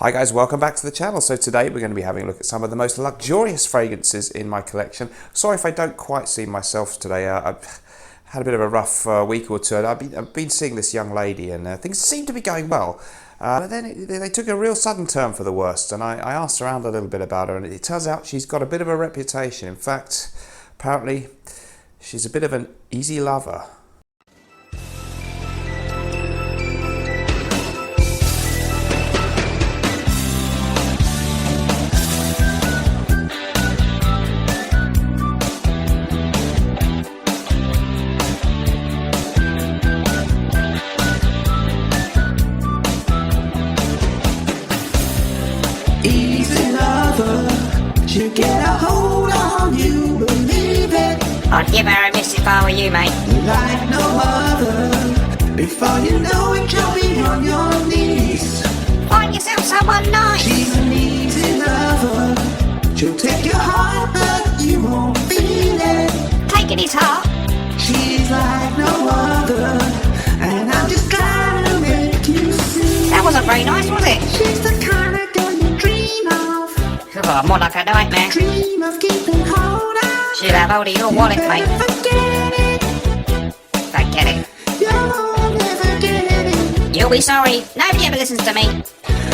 Hi guys, welcome back to the channel. So today we're going to be having a look at some of the most luxurious fragrances in my collection. Sorry if I don't quite see myself today. I've had a bit of a rough week or two. I've been seeing this young lady and things seem to be going well. But then they took a real sudden turn for the worst, and I asked around a little bit about her, and it turns out she's got a bit of a reputation. In fact, apparently she's a bit of an easy lover. Easy lover, she'll get a hold on you, believe it. I'd give her a miss if I were you, mate. Like no other, before you know it, you'll be on your knees. Find yourself someone nice. She's an easy lover, she'll take your heart, but you won't feel it. Taking his heart. She's like no other, and I'm just trying to make you see. That wasn't very nice, was it? She's the kind of girl you dream of. Oh, more like a nightmare. Dream of keeping hold on. She'll have hold of your wallet, mate. Forget it. Forget it. You'll never get it. You'll be sorry. Nobody ever listens to me.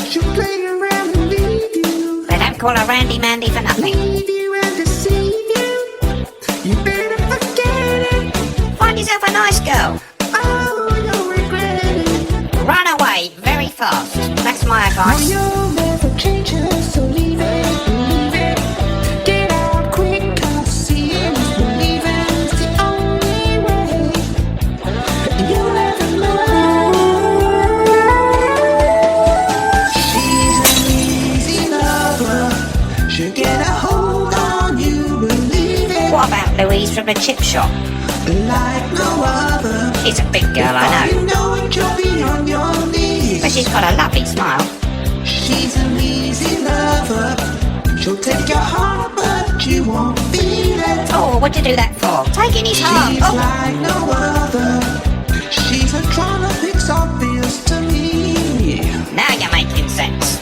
She'll play around and leave you. They don't call her Randy Mandy for nothing. Leave you and deceive you. You better forget it. Find yourself a nice girl. Oh, you'll regret it. Run away very fast. That's my Oh, advice. you'll never change her, so leave it, leave it. Get out quick, 'cause seeing is believing. It's the only way. You'll never know. She's an easy lover. She'll get a hold on you, believe it. What about Louise from the chip shop? Like no other. She's a big girl, I Before know. you know it, you'll be on your knees. But she's got a lovely smile. She's an easy lover. She'll take your heart, but you won't feel it. Oh, what'd you do that for? Taking his heart. She's Oh, like no other. She's a drama, it's obvious to me. now you're making sense.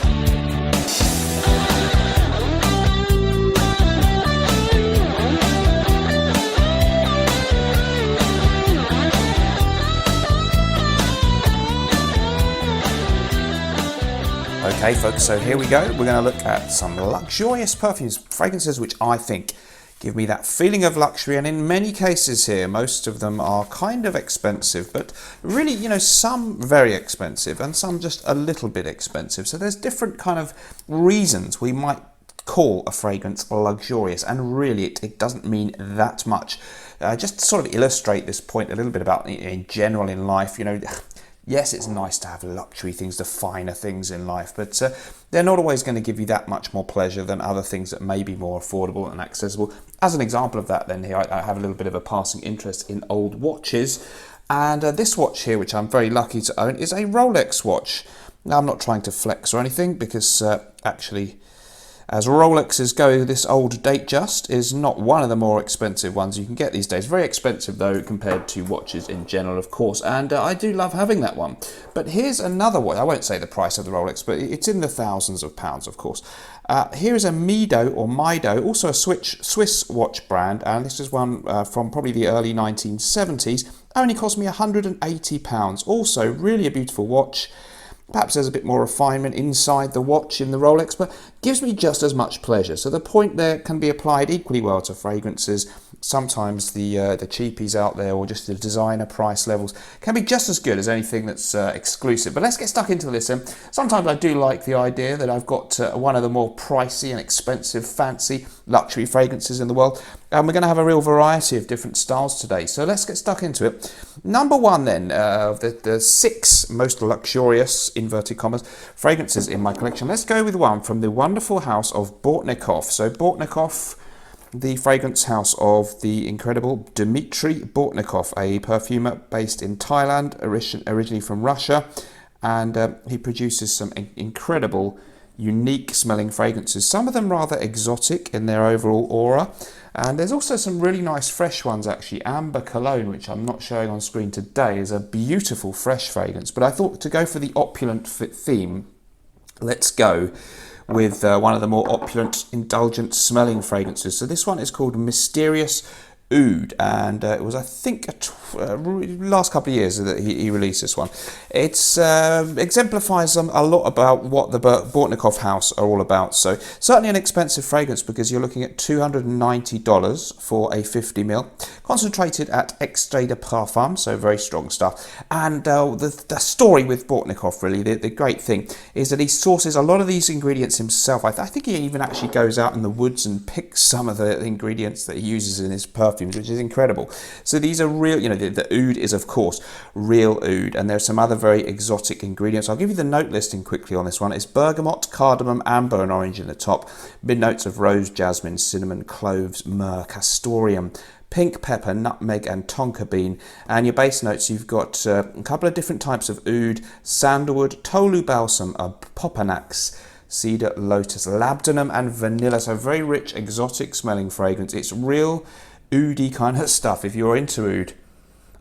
Okay folks, so here we go. We're going to look at some luxurious perfumes, fragrances which I think give me that feeling of luxury, and in many cases here, most of them are kind of expensive, but really, you know, some very expensive and some just a little bit expensive. So there's different kind of reasons we might call a fragrance luxurious, and really it doesn't mean that much. Just to sort of illustrate this point a little bit about in general in life, you know, yes, it's nice to have luxury things, the finer things in life, but they're not always going to give you that much more pleasure than other things that may be more affordable and accessible. As an example of that then here, I have a little bit of a passing interest in old watches, and this watch here, which I'm very lucky to own, is a Rolex watch. Now, I'm not trying to flex or anything, because actually, as Rolexes go, this old Datejust is not one of the more expensive ones you can get these days. Very expensive though compared to watches in general, of course, and I do love having that one. But here's another one. I won't say the price of the Rolex, but it's in the thousands of pounds, of course. Here is a Mido, also a Swiss watch brand, and this is one from probably the early 1970s. Only cost me £180. Also, really a beautiful watch. Perhaps there's a bit more refinement inside the watch in the Rolex, but gives me just as much pleasure. So the point there can be applied equally well to fragrances. Sometimes the cheapies out there, or just the designer price levels, can be just as good as anything that's exclusive. But let's get stuck into this. And sometimes I do like the idea that I've got one of the more pricey and expensive, fancy luxury fragrances in the world. And we're going to have a real variety of different styles today. So let's get stuck into it. Number one then, of the 6 most luxurious, inverted commas, fragrances in my collection. Let's go with one from the wonderful house of Barnetnaughton. So Barnetnaughton, the fragrance house of the incredible Dmitry Bartnikov, a perfumer based in Thailand, originally from Russia, and he produces some incredible, unique smelling fragrances, some of them rather exotic in their overall aura, and there's also some really nice fresh ones actually. Amber Cologne, which I'm not showing on screen today, is a beautiful fresh fragrance, but I thought to go for the opulent theme, let's go with one of the more opulent, indulgent smelling fragrances. So this one is called Mysterious Oud, and it was, I think, last couple of years that he released this one. It's exemplifies a lot about what the Bortnikov house are all about. So certainly an expensive fragrance, because you're looking at $290 for a 50ml, concentrated at extrait de parfum, so very strong stuff. And the story with Bortnikov, really, the great thing is that he sources a lot of these ingredients himself. I think he even actually goes out in the woods and picks some of the ingredients that he uses in his perfumes, which is incredible. So these are real, the oud is, of course, real oud, and there's some other very exotic ingredients. I'll give you the note listing quickly on this one. It's bergamot, cardamom, amber and orange in the top, mid notes of rose, jasmine, cinnamon, cloves, myrrh, castoreum, pink pepper, nutmeg and tonka bean. And your base notes, you've got a couple of different types of oud: sandalwood, tolu balsam, popanax, cedar, lotus, labdanum and vanilla. So very rich, exotic smelling fragrance. It's real oudy kind of stuff. If you're into oud,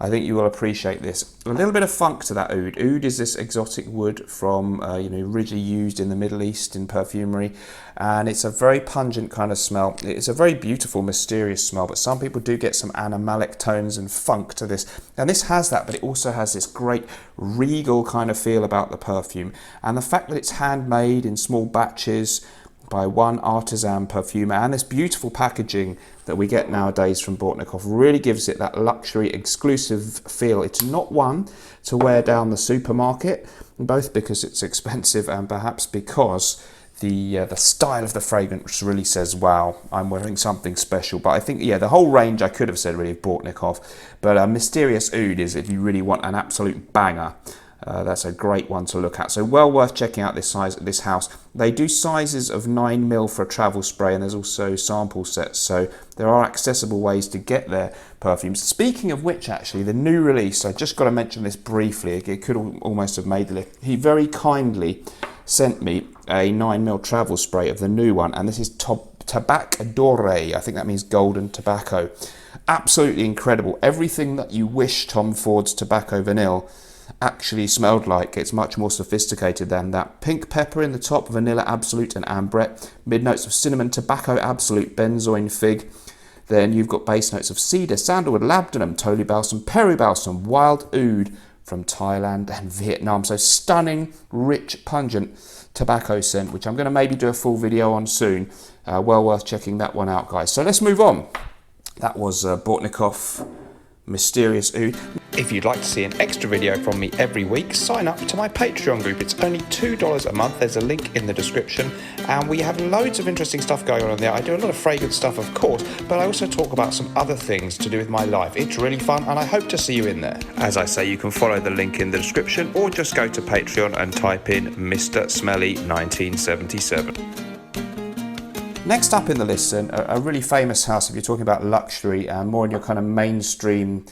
I think you will appreciate this. A little bit of funk to that oud. Oud is this exotic wood from, originally used in the Middle East in perfumery, and it's a very pungent kind of smell. It's a very beautiful, mysterious smell, but some people do get some animalic tones and funk to this, and this has that, but it also has this great regal kind of feel about the perfume, and the fact that it's handmade in small batches by one artisan perfumer, and this beautiful packaging that we get nowadays from Bortnikov really gives it that luxury exclusive feel. It's not one to wear down the supermarket, both because it's expensive and perhaps because the style of the fragrance really says, wow, I'm wearing something special. But I think, the whole range, I could have said really, of Bortnikov, but Mysterious Oud is, if you really want an absolute banger, that's a great one to look at. So well worth checking out this house. They do sizes of 9ml for a travel spray, and there's also sample sets, so there are accessible ways to get their perfumes. Speaking of which, actually, the new release, I just got to mention this briefly, it could almost have made the list. He very kindly sent me a 9ml travel spray of the new one, and this is Tabac Doré. I think that means golden tobacco. Absolutely incredible. Everything that you wish Tom Ford's Tobacco Vanille actually smelled like. It's much more sophisticated than that. Pink pepper in the top, vanilla absolute and ambrette, mid notes of cinnamon, tobacco absolute, benzoin, fig. Then you've got base notes of cedar, sandalwood, labdanum, tolu balsam, peri balsam, wild oud from Thailand and Vietnam. So stunning, rich, pungent tobacco scent, which I'm going to maybe do a full video on soon. Well worth checking that one out, guys. So let's move on. That was Bortnikov Mysterious Oud. If you'd like to see an extra video from me every week, sign up to my Patreon group. It's only $2 a month. There's a link in the description, and we have loads of interesting stuff going on there. I do a lot of fragrance stuff, of course, but I also talk about some other things to do with my life. It's really fun, and I hope to see you in there. As I say, you can follow the link in the description, or just go to Patreon and type in Mr. Smelly 1977. Next up in the list, a really famous house, if you're talking about luxury and more in your kind of mainstream,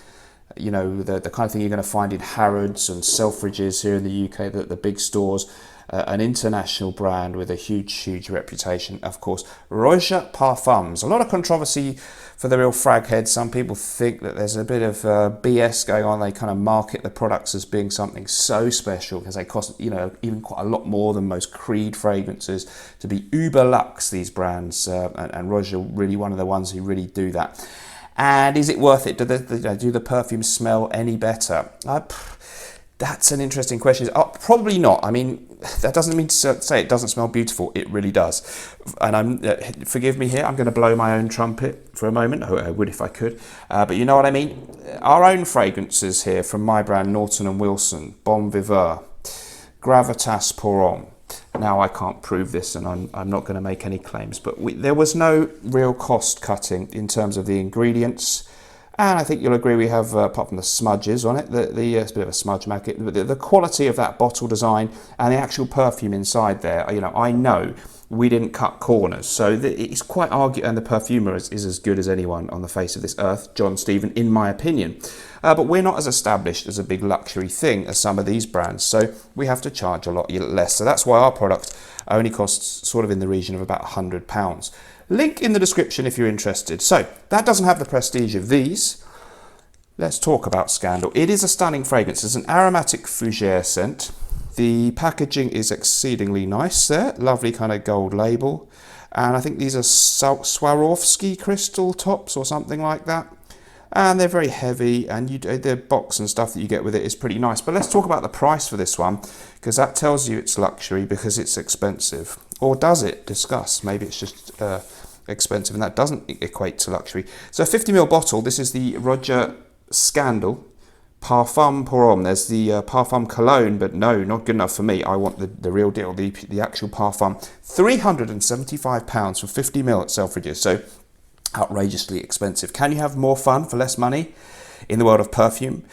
the kind of thing you're going to find in Harrods and Selfridges here in the UK, the big stores, an international brand with a huge reputation, of course, Roja Parfums. A lot of controversy for the real frag heads. Some people think that there's a bit of BS going on. They kind of market the products as being something so special because they cost, even quite a lot more than most Creed fragrances to be uber luxe, these brands, and Roja really one of the ones who really do that. And is it worth it? Do the perfumes smell any better? That's an interesting question. Probably not. I mean, that doesn't mean to say it doesn't smell beautiful. It really does. And forgive me here, I'm going to blow my own trumpet for a moment. I would if I could. But you know what I mean? Our own fragrances here from my brand, Naughton & Wilson, Bon Viveur, Gravitas Pour Homme. Now, I can't prove this, and I'm not going to make any claims, but there was no real cost cutting in terms of the ingredients. And I think you'll agree we have, apart from the smudges on it, it's a bit of a smudge market, but the quality of that bottle design and the actual perfume inside there, I know we didn't cut corners. So it's quite argued, and the perfumer is as good as anyone on the face of this earth, John Stephen, in my opinion. But we're not as established as a big luxury thing as some of these brands, so we have to charge a lot less. So that's why our product only costs sort of in the region of about £100. Link in the description if you're interested. So that doesn't have the prestige of these. Let's talk about Scandal. It is a stunning fragrance. It's an aromatic fougere scent. The packaging is exceedingly nice there, lovely kind of gold label. And I think these are Swarovski crystal tops or something like that. And they're very heavy, and the box and stuff that you get with it is pretty nice. But let's talk about the price for this one, because that tells you it's luxury because it's expensive. Or does it? Discuss. Maybe it's just expensive and that doesn't equate to luxury. So a 50ml bottle, this is the Roger Scandal Parfum pour Homme. There's the Parfum Cologne, but no, not good enough for me. I want the real deal, the actual Parfum. £375 for 50ml at Selfridges. So outrageously expensive. Can you have more fun for less money in the world of perfume?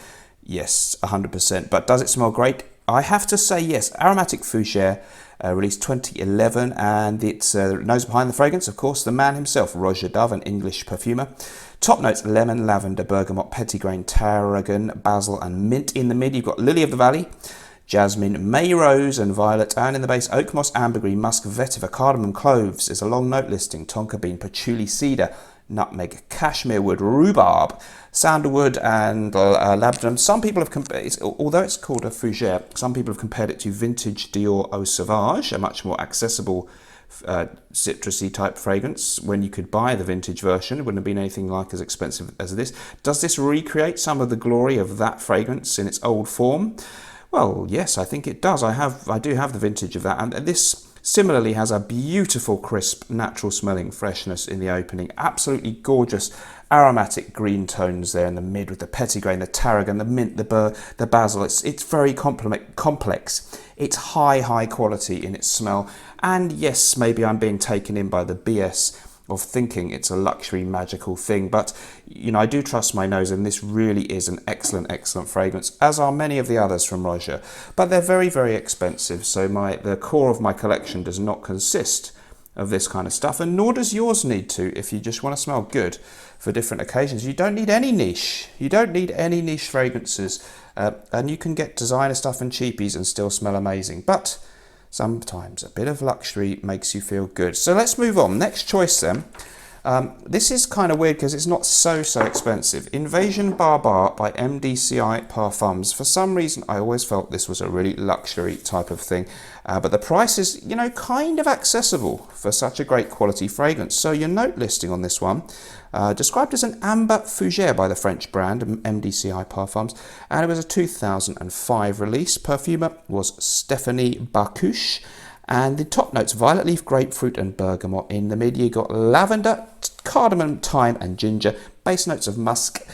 Yes, 100%. But does it smell great? I have to say yes. Aromatic Fougère, released 2011, and it's nose behind the fragrance, of course, the man himself, Roger Dove, an English perfumer. Top notes: lemon, lavender, bergamot, petitgrain, tarragon, basil, and mint. In the mid, you've got lily of the valley, jasmine, May rose, and violet. And in the base, oak moss, ambergris, musk, vetiver, cardamom, cloves. Is a long note listing: tonka bean, patchouli, cedar, nutmeg, cashmere wood, rhubarb, sandalwood, and labdanum. Some people have compared, although it's called a fougère, some people have compared it to vintage Dior Eau Sauvage, a much more accessible citrusy type fragrance. When you could buy the vintage version, it wouldn't have been anything like as expensive as this. Does this recreate some of the glory of that fragrance in its old form? Well, yes, I think it does. I do have the vintage of that, and this similarly has a beautiful, crisp, natural smelling freshness in the opening. Absolutely gorgeous aromatic green tones there in the mid with the petitgrain, the tarragon, the mint, the basil. It's very complex. It's high quality in its smell. And yes, maybe I'm being taken in by the BS of thinking it's a luxury magical thing, but I do trust my nose, and this really is an excellent fragrance, as are many of the others from Roger. But they're very expensive, so the core of my collection does not consist of this kind of stuff, and nor does yours need to if you just want to smell good for different occasions. You don't need any niche. You don't need any niche fragrances, and you can get designer stuff and cheapies and still smell amazing. But sometimes a bit of luxury makes you feel good. So let's move on. Next choice then. This is kind of weird because it's not so expensive. Invasion Barbar by MDCI Parfums. For some reason, I always felt this was a really luxury type of thing. But the price is, kind of accessible for such a great quality fragrance. So your note listing on this one, described as an amber fougère by the French brand MDCI Parfums, and it was a 2005 release. Perfumer was Stéphanie Bacouche, and the top notes: violet leaf, grapefruit, and bergamot. In the mid, you got lavender, cardamom, thyme, and ginger. Base notes of musk,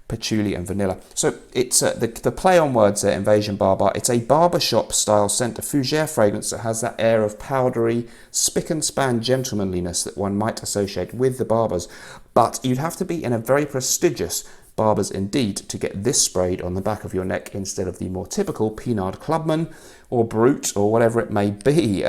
patchouli, and vanilla. So it's the play on words there, Invasion Barbar. It's a barbershop style scent, a fougère fragrance that has that air of powdery, spick and span gentlemanliness that one might associate with the barbers. But you'd have to be in a very prestigious barbers indeed to get this sprayed on the back of your neck instead of the more typical Pinard Clubman or Brut or whatever it may be.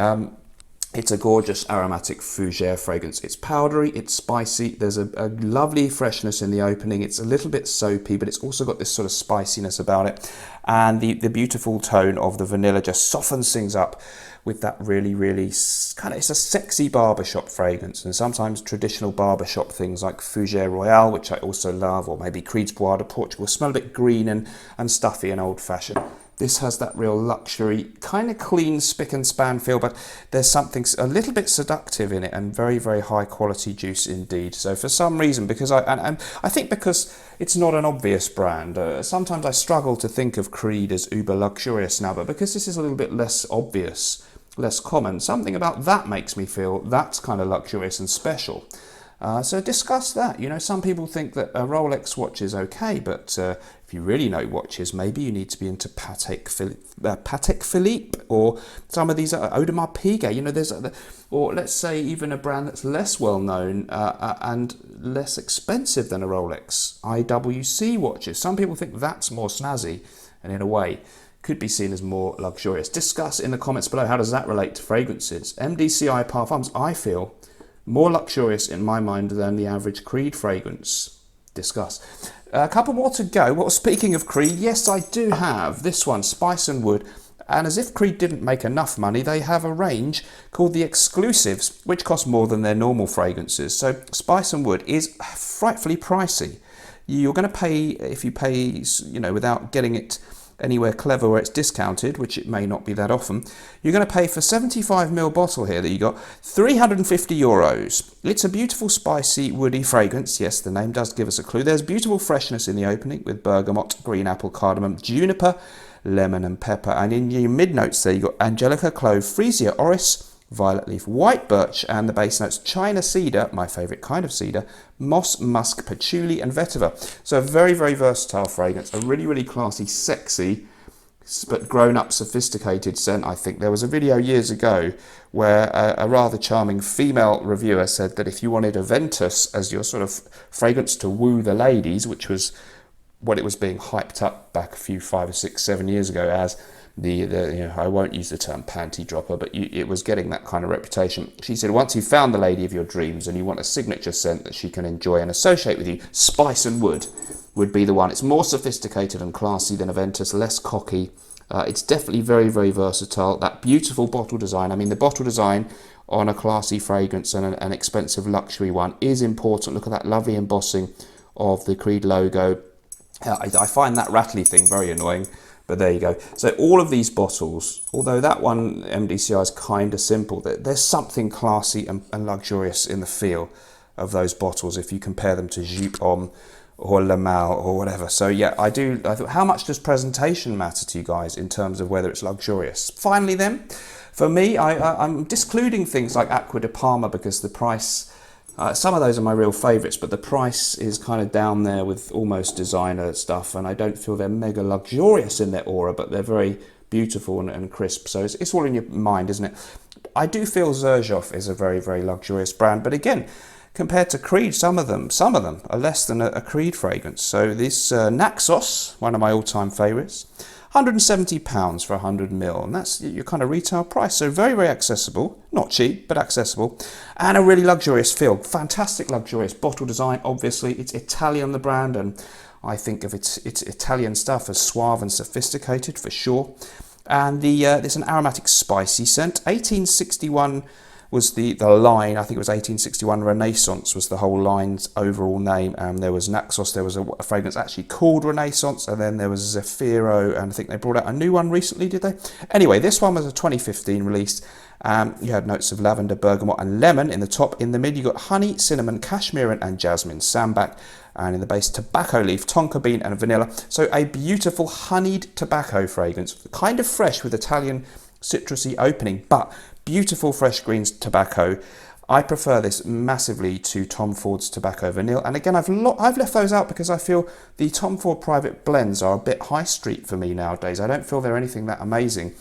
It's a gorgeous aromatic fougère fragrance. It's powdery, it's spicy, there's a lovely freshness in the opening. It's a little bit soapy, but it's also got this sort of spiciness about it. And the beautiful tone of the vanilla just softens things up with that really kind of, it's a sexy barbershop fragrance. And sometimes traditional barbershop things like Fougère Royale, which I also love, or maybe Creed's Bois de Portugal, smell a bit green and stuffy and old-fashioned. This has that real luxury, kind of clean spick and span feel, but there's something a little bit seductive in it, and very high quality juice indeed. So for some reason, because I think because it's not an obvious brand, sometimes I struggle to think of Creed as uber luxurious now, but because this is a little bit less obvious, less common, something about that makes me feel that's kind of luxurious and special. So discuss that. Some people think that a Rolex watch is okay, but if you really know watches, maybe you need to be into Patek Philippe or some of these Audemars Piguet. Or let's say even a brand that's less well known and less expensive than a Rolex, IWC watches. Some people think that's more snazzy, and in a way could be seen as more luxurious. Discuss in the comments below, how does that relate to fragrances? MDCI Parfums, I feel, more luxurious in my mind than the average Creed fragrance. Discuss. A couple more to go. Well, speaking of Creed, yes, I do have this one, Spice and Wood. And as if Creed didn't make enough money, they have a range called the Exclusives, which cost more than their normal fragrances. So Spice and Wood is frightfully pricey. You're going to pay, if you pay, without getting it anywhere clever where it's discounted, which it may not be that often, you're going to pay for 75ml bottle here that you got €350. It's a beautiful, spicy, woody fragrance. Yes, the name does give us a clue. There's beautiful freshness in the opening with bergamot, green apple, cardamom, juniper, lemon and pepper. And in your mid-notes there, you've got angelica, clove, freesia, orris, violet leaf, white birch, and the base notes China cedar, my favourite kind of cedar, moss, musk, patchouli, and vetiver. So a very, very versatile fragrance, a really, really classy, sexy, but grown-up, sophisticated scent, I think. There was a video years ago where a rather charming female reviewer said that if you wanted a Ventus as your sort of fragrance to woo the ladies, which was what it was being hyped up back a few 5 or 6, 7 years ago as I won't use the term panty dropper, but it was getting that kind of reputation. She said, once you've found the lady of your dreams and you want a signature scent that she can enjoy and associate with you, spice and wood would be the one. It's more sophisticated and classy than Aventus, less cocky. It's definitely very, very versatile. That beautiful bottle design. I mean, the bottle design on a classy fragrance and an expensive luxury one is important. Look at that lovely embossing of the Creed logo. I find that rattly thing very annoying. But there you go. So all of these bottles, although that one MDCI is kind of simple, there's something classy and luxurious in the feel of those bottles if you compare them to Jupe Homme or Le Mal or whatever. So yeah, I thought, how much does presentation matter to you guys in terms of whether it's luxurious? Finally then, for me, I'm discluding things like Acqua di Parma because the price... some of those are my real favourites, but the price is kind of down there with almost designer stuff, and I don't feel they're mega luxurious in their aura, but they're very beautiful and crisp. So it's all in your mind, isn't it? I do feel Xerjoff is a very, very luxurious brand, but again, compared to Creed, some of them are less than a Creed fragrance. So this Naxos, one of my all-time favourites, £170 for 100ml, and that's your kind of retail price. So very, very accessible, not cheap, but accessible, and a really luxurious feel. Fantastic luxurious bottle design. Obviously, it's Italian, the brand, and I think of its Italian stuff as suave and sophisticated for sure. And there's an aromatic, spicy scent. 1861 was the line. I think it was 1861 Renaissance was the whole line's overall name. There was Naxos, there was a fragrance actually called Renaissance, and then there was Zafiro, and I think they brought out a new one recently, did they? Anyway, this one was a 2015 release. You had notes of lavender, bergamot, and lemon in the top. In the mid, you got honey, cinnamon, cashmere, and jasmine, sambac, and in the base, tobacco leaf, tonka bean, and vanilla. So a beautiful honeyed tobacco fragrance, kind of fresh with Italian citrusy opening, but beautiful fresh greens tobacco. I prefer this massively to Tom Ford's Tobacco Vanille, and again I've left those out because I feel the Tom Ford private blends are a bit high street for me nowadays. I don't feel they're anything that amazing,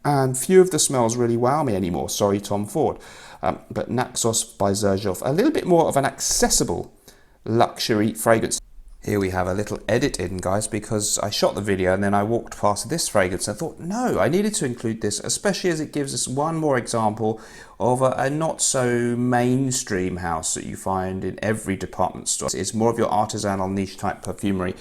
and few of the smells really wow me anymore. Sorry, Tom Ford. But Naxos by Xerjoff, a little bit more of an accessible luxury fragrance. Here we have a little edit in, guys, because I shot the video and then I walked past this fragrance and thought, no, I needed to include this, especially as it gives us one more example of a not so mainstream house that you find in every department store. It's more of your artisanal niche type perfumery,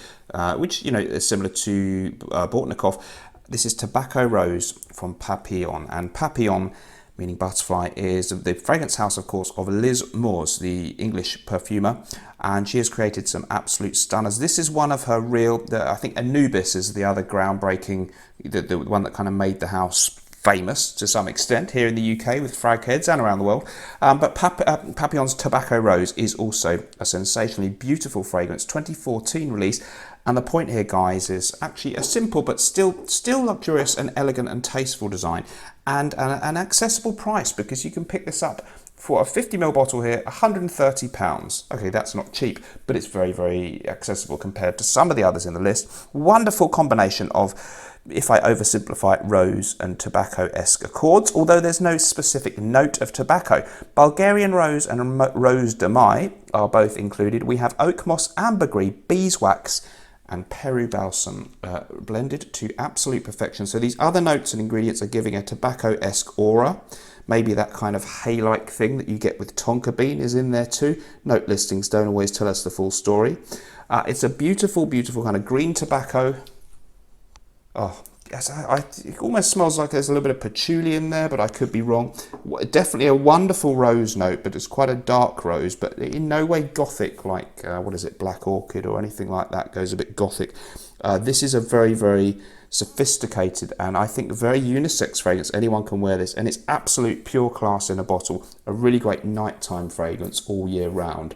which, you know, is similar to Bortnikov. This is Tobacco Rose from Papillon, and Papillon, meaning butterfly, is the fragrance house, of course, of Liz Moores, the English perfumer, and she has created some absolute stunners. This is one of her real, I think Anubis is the other groundbreaking, the one that kind of made the house famous to some extent here in the UK with frag heads and around the world. But Papillon's Tobacco Rose is also a sensationally beautiful fragrance, 2014 release. And the point here, guys, is actually a simple but still luxurious and elegant and tasteful design, and an accessible price, because you can pick this up for a 50ml bottle here, £130. Okay, that's not cheap, but it's very, very accessible compared to some of the others in the list. Wonderful combination of, if I oversimplify it, rose and tobacco-esque accords, although there's no specific note of tobacco. Bulgarian rose and rose de mai are both included. We have oak moss, ambergris, beeswax, and Peru balsam blended to absolute perfection. So these other notes and ingredients are giving a tobacco-esque aura. Maybe that kind of hay-like thing that you get with tonka bean is in there too. Note listings don't always tell us the full story. It's a beautiful, beautiful kind of green tobacco. Oh, yes, it almost smells like there's a little bit of patchouli in there, but I could be wrong. Definitely a wonderful rose note, but it's quite a dark rose, but in no way gothic like, what is it, Black Orchid or anything like that, goes a bit gothic. This is a very, very sophisticated and I think very unisex fragrance. Anyone can wear this, and it's absolute pure class in a bottle. A really great nighttime fragrance all year round.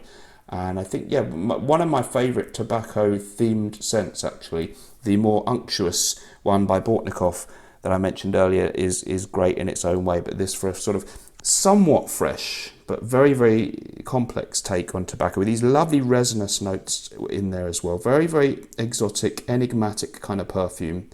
And I think, yeah, one of my favourite tobacco-themed scents, actually, the more unctuous one by Bortnikov that I mentioned earlier is great in its own way, but this for a sort of somewhat fresh but very, very complex take on tobacco with these lovely resinous notes in there as well. Very, very exotic, enigmatic kind of perfume.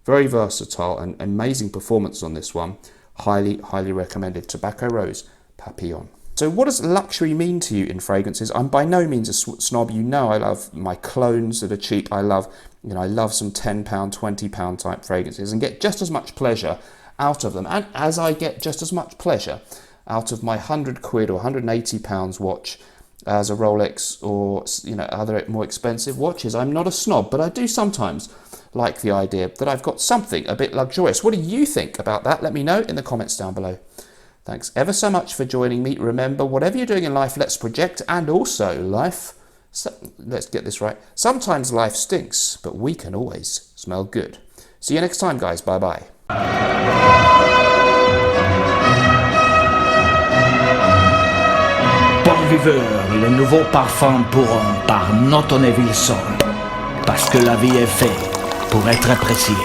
Very versatile and amazing performance on this one. Highly, highly recommended. Tobacco Rose Papillon. So what does luxury mean to you in fragrances? I'm by no means a snob. You know I love my clones that are cheap. I love some £10, £20 type fragrances and get just as much pleasure out of them. And as I get just as much pleasure out of my £100 or £180 watch as a Rolex or other more expensive watches. I'm not a snob, but I do sometimes like the idea that I've got something a bit luxurious. What do you think about that? Let me know in the comments down below. Thanks ever so much for joining me. Remember, whatever you're doing in life, let's project. And also, let's get this right. Sometimes life stinks, but we can always smell good. See you next time, guys. Bye-bye. Bon viveur, les nouveaux parfums pourront par Norton et Wilson. Parce que la vie est faite pour être appréciée.